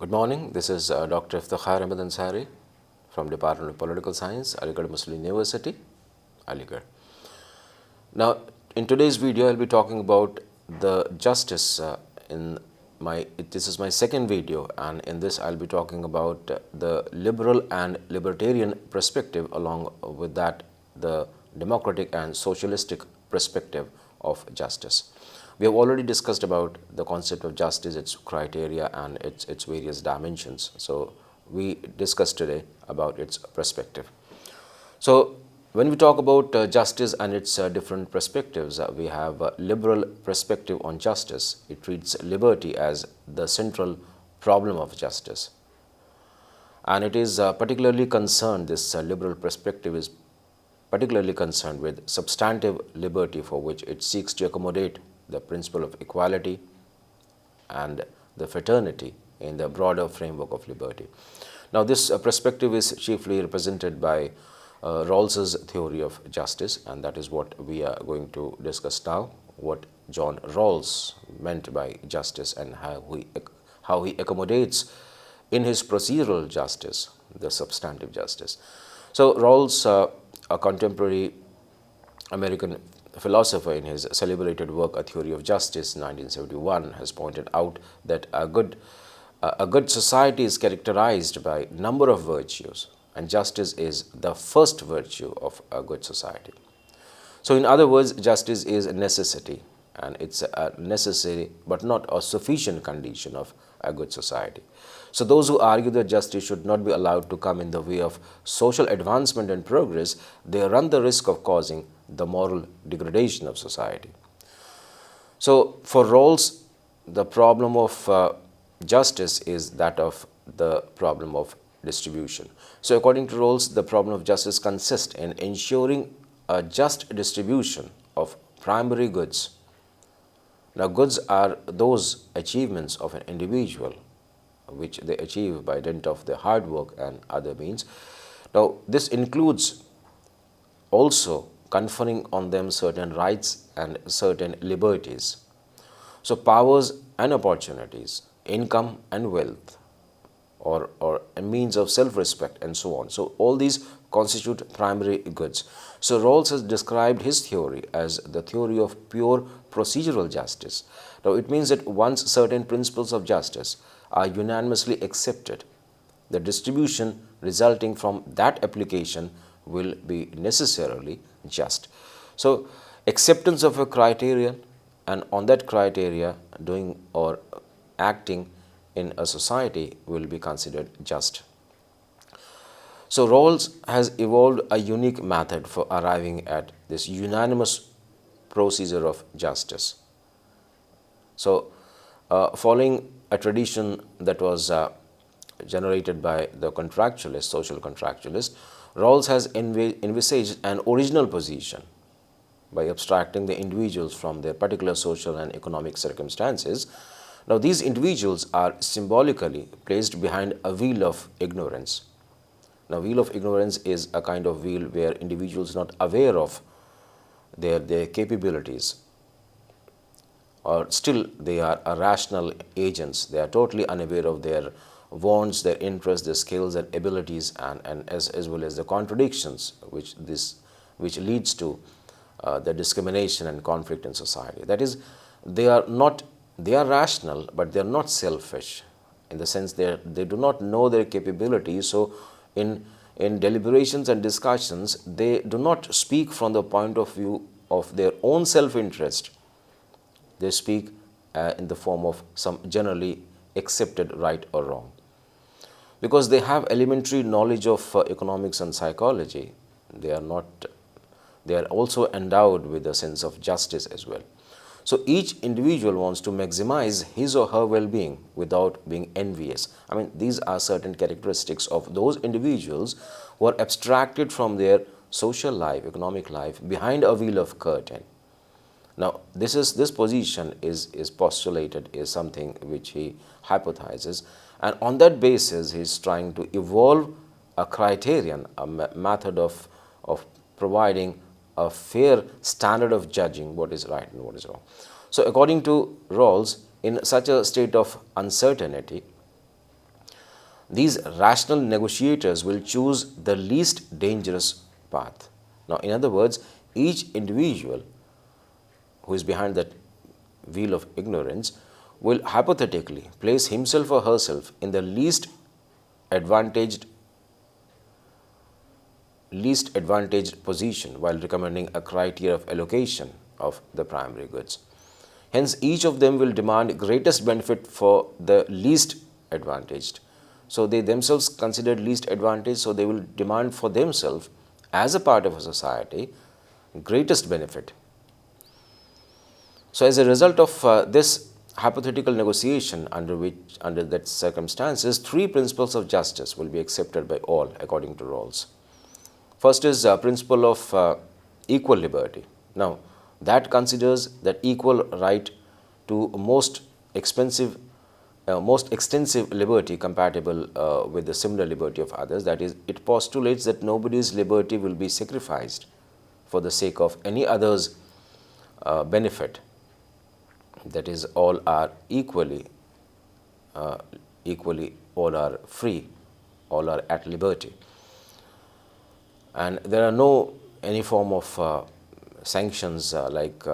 Good morning. This is Dr. Iftikhar Ahmed Ansari from Department of Political Science, Aligarh Muslim University, Aligarh. Now, in today's video, I'll be talking about the justice this is my second video, and in this I'll be talking about the liberal and libertarian perspective, along with that the democratic and socialistic perspective of justice. We have already discussed about the concept of justice, its criteria and its various dimensions. So we discussed today about its perspective. So when we talk about justice and its different perspectives, we have a liberal perspective on justice. It treats liberty as the central problem of justice. And it is particularly concerned, this liberal perspective is particularly concerned with substantive liberty, for which it seeks to accommodate the principle of equality and the fraternity in the broader framework of liberty. Now, this perspective is chiefly represented by Rawls's theory of justice, and that is what we are going to discuss now, what John Rawls meant by justice and how he accommodates in his procedural justice the substantive justice. So Rawls, a contemporary American philosopher, in his celebrated work A Theory of Justice 1971, has pointed out that a good society is characterized by a number of virtues, and justice is the first virtue of a good society. So in other words, justice is a necessity, and it's a necessary but not a sufficient condition of a good society. So those who argue that justice should not be allowed to come in the way of social advancement and progress, they run the risk of causing the moral degradation of society. So for Rawls, the problem of justice is that of the problem of distribution. So according to Rawls, the problem of justice consists in ensuring a just distribution of primary goods. Now, goods are those achievements of an individual which they achieve by dint of their hard work and other means. Now, this includes also conferring on them certain rights and certain liberties. So powers and opportunities, income and wealth, or a means of self-respect, and so on. So all these constitute primary goods. So Rawls has described his theory as the theory of pure procedural justice. Now it means that once certain principles of justice are unanimously accepted, the distribution resulting from that application will be necessarily just. So acceptance of a criterion, and on that criteria doing or acting in a society will be considered just. So Rawls has evolved a unique method for arriving at this unanimous procedure of justice. So following a tradition that was generated by the contractualist, social contractualist, Rawls has envisaged an original position by abstracting the individuals from their particular social and economic circumstances. Now, these individuals are symbolically placed behind a veil of ignorance. Now, veil of ignorance is a kind of veil where individuals are not aware of their capabilities, or still they are rational agents. They are totally unaware of their wants, their interests, their skills and abilities, and as well as the contradictions which leads to the discrimination and conflict in society. That is, they are rational, but they are not selfish, in the sense they do not know their capabilities. So in deliberations and discussions, they do not speak from the point of view of their own self-interest. They speak in the form of some generally accepted right or wrong. Because they have elementary knowledge of economics and psychology, they are also endowed with a sense of justice as well. So each individual wants to maximize his or her well-being without being envious. I mean, these are certain characteristics of those individuals who are abstracted from their social life, economic life, behind a veil of curtain. Now, this position is postulated, is something which he hypothesizes, and on that basis he is trying to evolve a criterion, a method of providing a fair standard of judging what is right and what is wrong. So according to Rawls, in such a state of uncertainty, these rational negotiators will choose the least dangerous path. Now, in other words, each individual who is behind that wheel of ignorance will hypothetically place himself or herself in the advantaged least advantaged position while recommending a criteria of allocation of the primary goods. Hence, each of them will demand greatest benefit for the least advantaged. So, they themselves considered least advantaged, so they will demand for themselves as a part of a society greatest benefit. So, as a result of this hypothetical negotiation under that circumstances, three principles of justice will be accepted by all according to Rawls. First is principle of equal liberty. Now, that considers that equal right to most extensive liberty compatible with the similar liberty of others. That is, it postulates that nobody's liberty will be sacrificed for the sake of any other's benefit. That is, all are equally, all are free, all are at liberty. And there are no any form of sanctions like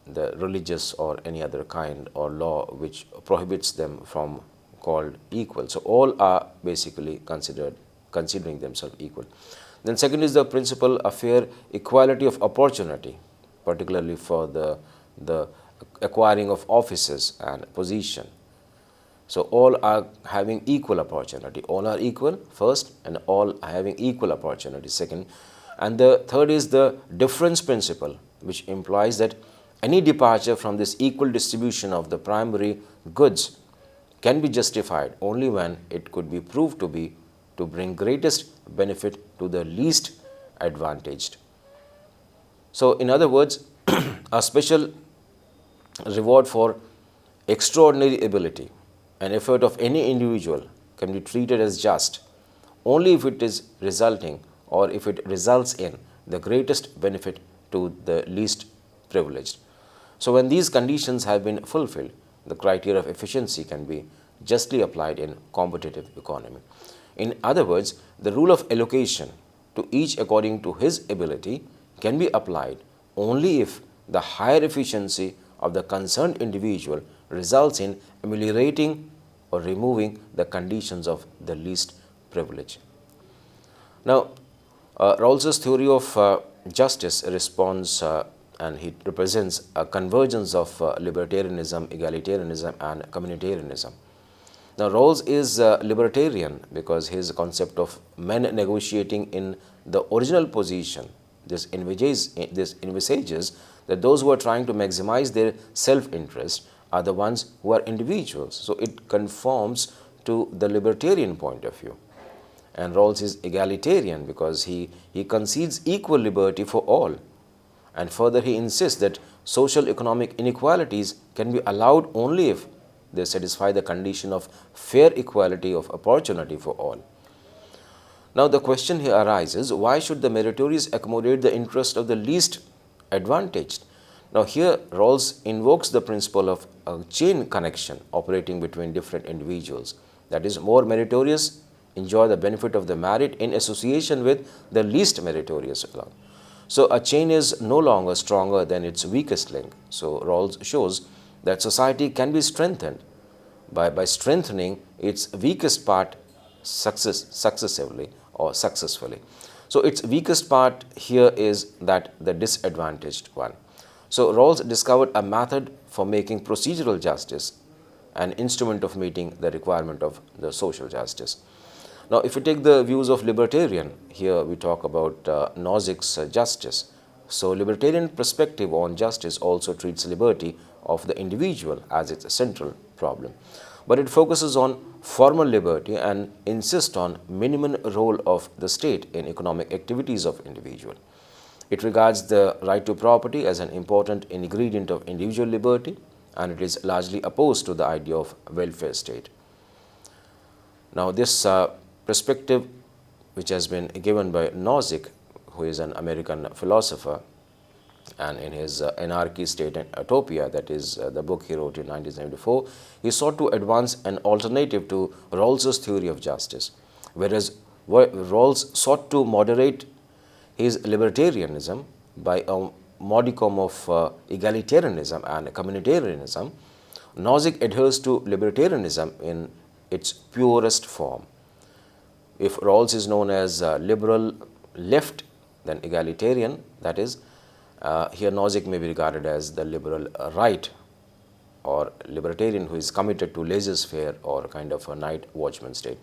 the religious or any other kind or law which prohibits them from called equal. So, all are basically considering themselves equal. Then second is the principle of fair equality of opportunity, particularly for the acquiring of offices and position. So, all are having equal opportunity, all are equal first, and all are having equal opportunity second. And the third is the difference principle, which implies that any departure from this equal distribution of the primary goods can be justified only when it could be proved to bring greatest benefit to the least advantaged. So, in other words, a special reward for extraordinary ability and effort of any individual can be treated as just only if it is resulting or if it results in the greatest benefit to the least privileged. So, when these conditions have been fulfilled, the criteria of efficiency can be justly applied in competitive economy. In other words, the rule of allocation to each according to his ability can be applied only if the higher efficiency of the concerned individual results in ameliorating or removing the conditions of the least privilege. Now, Rawls's theory of justice responds and he represents a convergence of libertarianism, egalitarianism and communitarianism. Now, Rawls is libertarian because his concept of men negotiating in the original position, this envisages that those who are trying to maximize their self-interest are the ones who are individuals. So, it conforms to the libertarian point of view. And Rawls is egalitarian because he concedes equal liberty for all. And further, he insists that social economic inequalities can be allowed only if they satisfy the condition of fair equality of opportunity for all. Now, the question here arises, why should the meritorious accommodate the interest of the least advantaged? Now, here Rawls invokes the principle of a chain connection operating between different individuals. That is, more meritorious enjoy the benefit of the merit in association with the least meritorious alone. So, a chain is no longer stronger than its weakest link. So, Rawls shows that society can be strengthened by strengthening its weakest part successively or successfully. So, its weakest part here is that the disadvantaged one. So, Rawls discovered a method for making procedural justice an instrument of meeting the requirement of the social justice. Now, if we take the views of libertarian, here we talk about Nozick's justice. So, libertarian perspective on justice also treats liberty of the individual as its central problem, but it focuses on formal liberty and insists on minimum role of the state in economic activities of individual. It regards the right to property as an important ingredient of individual liberty, and it is largely opposed to the idea of welfare state. Now, this perspective, which has been given by Nozick, who is an American philosopher, And in his Anarchy, State and Utopia, that is the book he wrote in 1974, he sought to advance an alternative to Rawls's theory of justice. Whereas Rawls sought to moderate his libertarianism by a modicum of egalitarianism and communitarianism, Nozick adheres to libertarianism in its purest form. If Rawls is known as liberal left, then egalitarian, that is, here Nozick may be regarded as the liberal right, or libertarian who is committed to laissez-faire or kind of a night watchman state.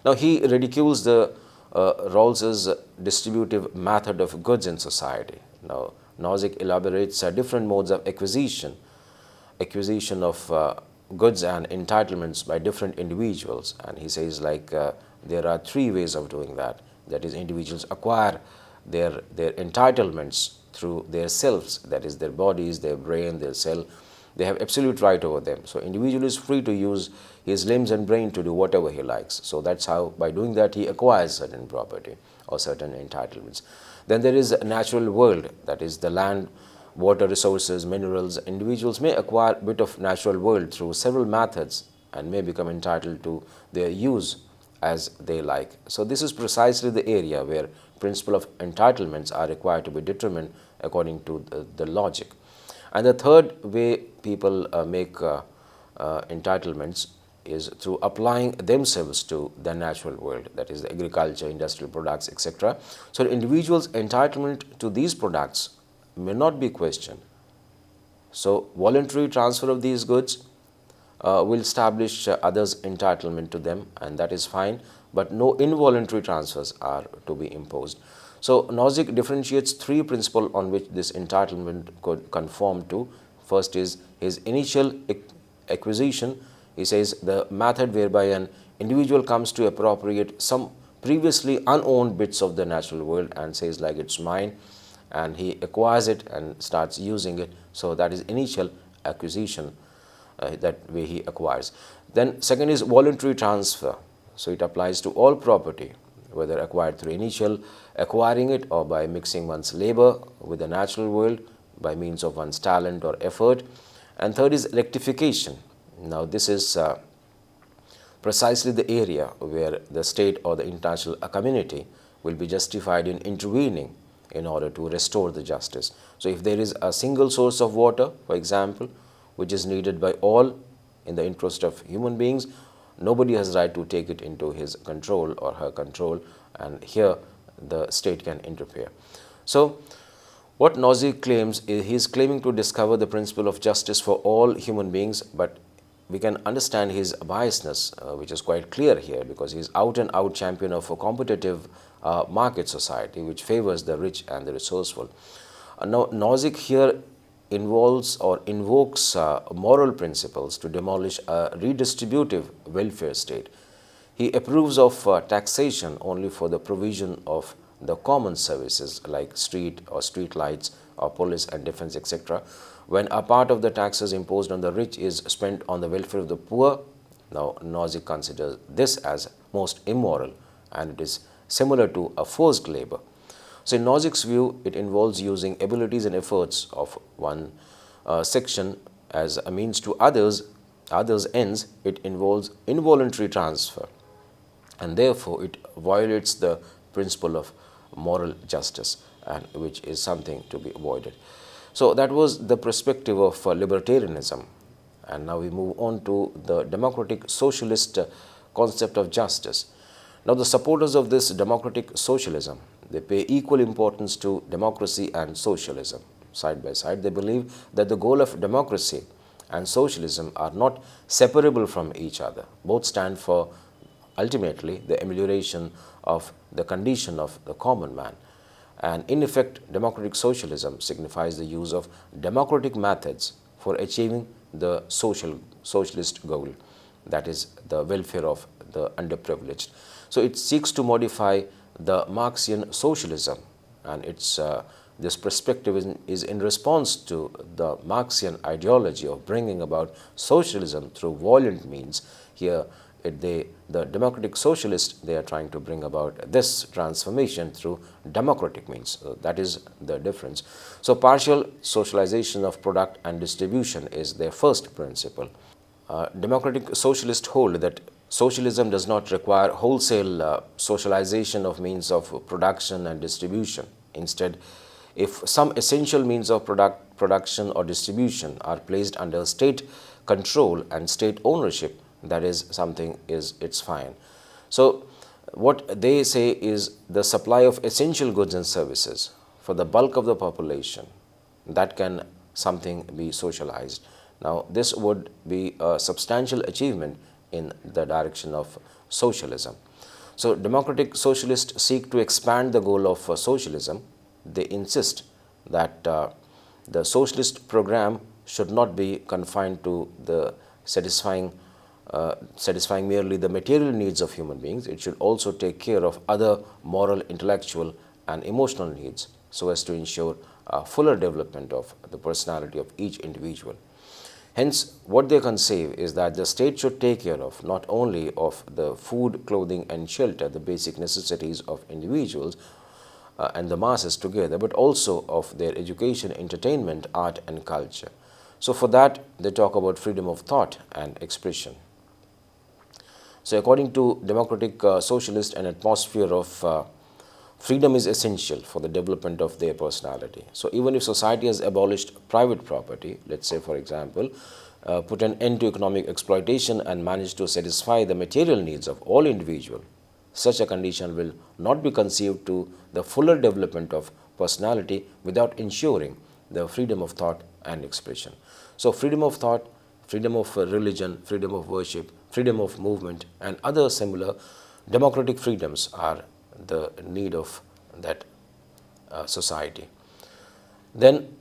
Now, he ridicules the Rawls's distributive method of goods in society. Now, Nozick elaborates different modes of acquisition of goods and entitlements by different individuals, and he says like there are three ways of doing that. That is, individuals acquire their entitlements through their selves, that is their bodies, their brain, their cell. They have absolute right over them. So individual is free to use his limbs and brain to do whatever he likes. So that's how, by doing that, he acquires certain property or certain entitlements. Then there is a natural world, that is the land, water resources, minerals. Individuals may acquire a bit of natural world through several methods and may become entitled to their use as they like. So this is precisely the area where principle of entitlements are required to be determined according to the logic. And the third way people make entitlements is through applying themselves to the natural world, that is the agriculture, industrial products, etc. So the individual's entitlement to these products may not be questioned. So voluntary transfer of these goods will establish others' entitlement to them, and that is fine, but no involuntary transfers are to be imposed. So Nozick differentiates three principles on which this entitlement could conform to. First is his initial acquisition. He says the method whereby an individual comes to appropriate some previously unowned bits of the natural world and says like it's mine, and he acquires it and starts using it. So that is initial acquisition, that way he acquires. Then second is voluntary transfer. So it applies to all property, whether acquired through initial acquiring it or by mixing one's labor with the natural world by means of one's talent or effort. And third is rectification. Now this is precisely the area where the state or the international community will be justified in intervening in order to restore the justice. So if there is a single source of water, for example, which is needed by all in the interest of human beings, nobody has right to take it into his control or her control, and here the state can interfere. So what Nozick claims is he is claiming to discover the principle of justice for all human beings, but we can understand his biasness, which is quite clear here, because he is out and out champion of a competitive market society which favors the rich and the resourceful. Now Nozick here involves or invokes moral principles to demolish a redistributive welfare state. He approves of taxation only for the provision of the common services like street or street lights or police and defense, etc. When a part of the taxes imposed on the rich is spent on the welfare of the poor, now Nozick considers this as most immoral, and it is similar to a forced labor. So in Nozick's view, it involves using abilities and efforts of one section as a means to others' ends. It involves involuntary transfer, and therefore it violates the principle of moral justice, and which is something to be avoided. So that was the perspective of libertarianism, and now we move on to the democratic socialist concept of justice. Now the supporters of this democratic socialism, they pay equal importance to democracy and socialism. Side by side, they believe that the goal of democracy and socialism are not separable from each other. Both stand for ultimately the amelioration of the condition of the common man. And in effect, democratic socialism signifies the use of democratic methods for achieving the socialist goal, that is the welfare of the underprivileged. So it seeks to modify the Marxian socialism, and its this perspective is in response to the Marxian ideology of bringing about socialism through violent means. Here the democratic socialists, they are trying to bring about this transformation through democratic means. So that is the difference. So partial socialization of product and distribution is their first principle. Democratic socialists hold that socialism does not require wholesale socialization of means of production and distribution. Instead, if some essential means of production or distribution are placed under state control and state ownership, that is something it's fine. So what they say is the supply of essential goods and services for the bulk of the population, that can something be socialized. Now, this would be a substantial achievement in the direction of socialism. So, democratic socialists seek to expand the goal of socialism. They insist that the socialist program should not be confined to the satisfying merely the material needs of human beings. It should also take care of other moral, intellectual and emotional needs, so as to ensure a fuller development of the personality of each individual. Hence, what they conceive is that the state should take care of not only of the food, clothing and shelter, the basic necessities of individuals and the masses together, but also of their education, entertainment, art and culture. So for that, they talk about freedom of thought and expression. So according to democratic socialist, an atmosphere of freedom is essential for the development of their personality. So even if society has abolished private property, let's say for example, put an end to economic exploitation and managed to satisfy the material needs of all individuals, such a condition will not be conceived to the fuller development of personality without ensuring the freedom of thought and expression. So freedom of thought, freedom of religion, freedom of worship, freedom of movement and other similar democratic freedoms are the need of that society. Then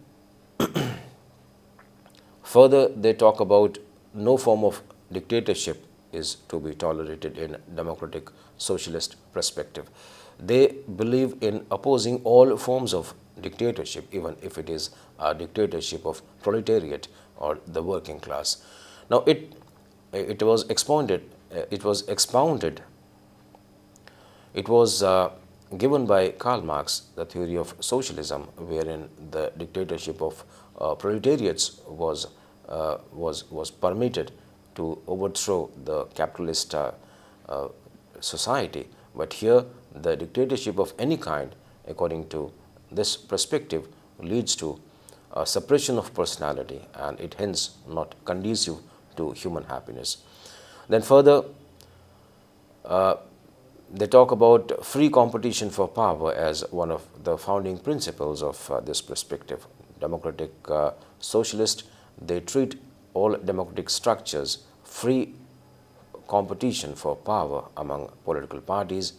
further they talk about no form of dictatorship is to be tolerated in democratic socialist perspective. They believe in opposing all forms of dictatorship, even if it is a dictatorship of proletariat or the working class. Now it was expounded, it was given by Karl Marx, the theory of socialism, wherein the dictatorship of proletariats was permitted to overthrow the capitalist society. But here, the dictatorship of any kind, according to this perspective, leads to a suppression of personality, and it hence not conducive to human happiness. Then further, they talk about free competition for power as one of the founding principles of this perspective. Democratic socialists, they treat all democratic structures free competition for power among political parties,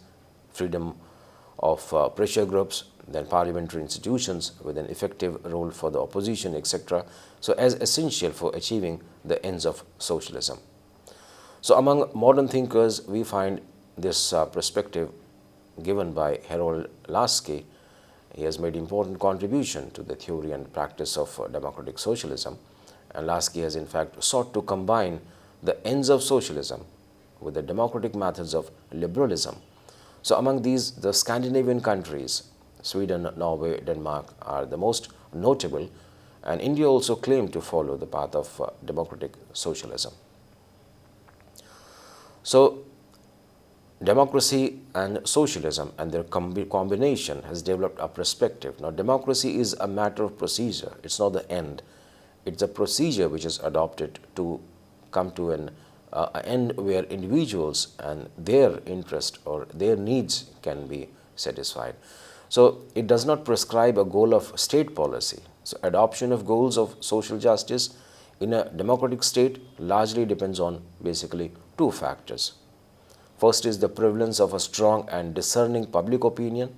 freedom of pressure groups, then parliamentary institutions with an effective role for the opposition, etc. So as essential for achieving the ends of socialism. So among modern thinkers, we find this perspective given by Harold Lasky. He has made important contribution to the theory and practice of democratic socialism, and Lasky has in fact sought to combine the ends of socialism with the democratic methods of liberalism. So among these, the Scandinavian countries, Sweden, Norway, Denmark are the most notable, and India also claimed to follow the path of democratic socialism. So democracy and socialism and their combination has developed a perspective. Now, democracy is a matter of procedure. It's not the end. It's a procedure which is adopted to come to an end where individuals and their interest or their needs can be satisfied. So it does not prescribe a goal of state policy. So adoption of goals of social justice in a democratic state largely depends on basically two factors. First is the prevalence of a strong and discerning public opinion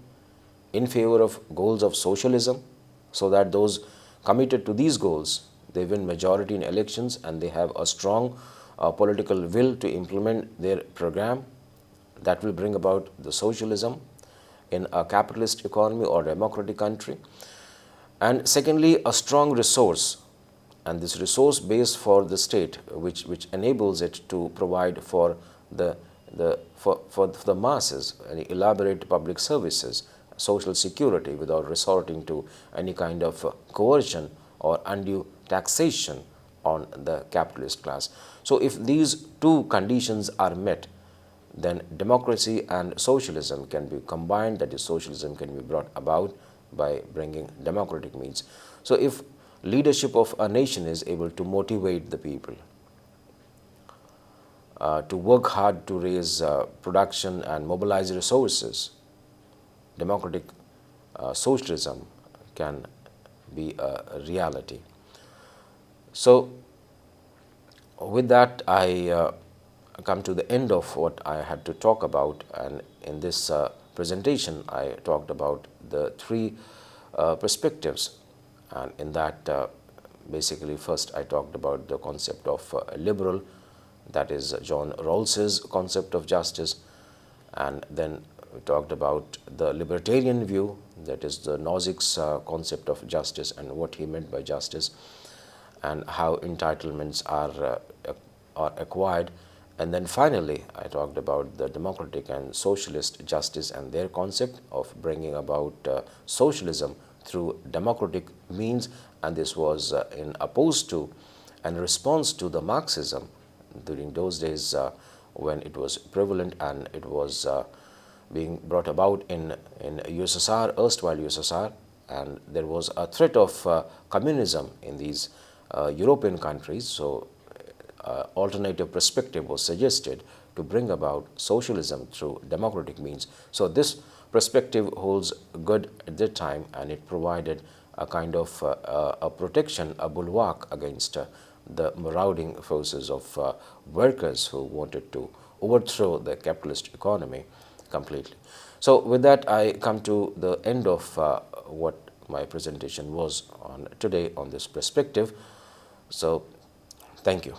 in favor of goals of socialism, so that those committed to these goals, they win majority in elections and they have a strong political will to implement their program that will bring about the socialism in a capitalist economy or democratic country. And secondly, a strong resource, and this resource base for the state which enables it to provide for for the masses, any elaborate public services, social security without resorting to any kind of coercion or undue taxation on the capitalist class. So if these two conditions are met, then democracy and socialism can be combined, that is, socialism can be brought about by bringing democratic means. So if leadership of a nation is able to motivate the people to work hard to raise production and mobilize resources, democratic socialism can be a reality. So with that, I come to the end of what I had to talk about, and in this presentation I talked about the three perspectives, and in that basically first I talked about the concept of liberal, that is John Rawls's concept of justice, and then we talked about the libertarian view, that is the Nozick's concept of justice and what he meant by justice, and how entitlements are acquired. And then finally, I talked about the democratic and socialist justice and their concept of bringing about socialism through democratic means, and this was in opposed to and response to the Marxism during those days when it was prevalent and it was being brought about in USSR, erstwhile USSR, and there was a threat of communism in these European countries. So alternative perspective was suggested to bring about socialism through democratic means. So this perspective holds good at that time, and it provided a kind of a protection, a bulwark against the marauding forces of workers who wanted to overthrow the capitalist economy completely. So with that, I come to the end of what my presentation was on today on this perspective. So thank you.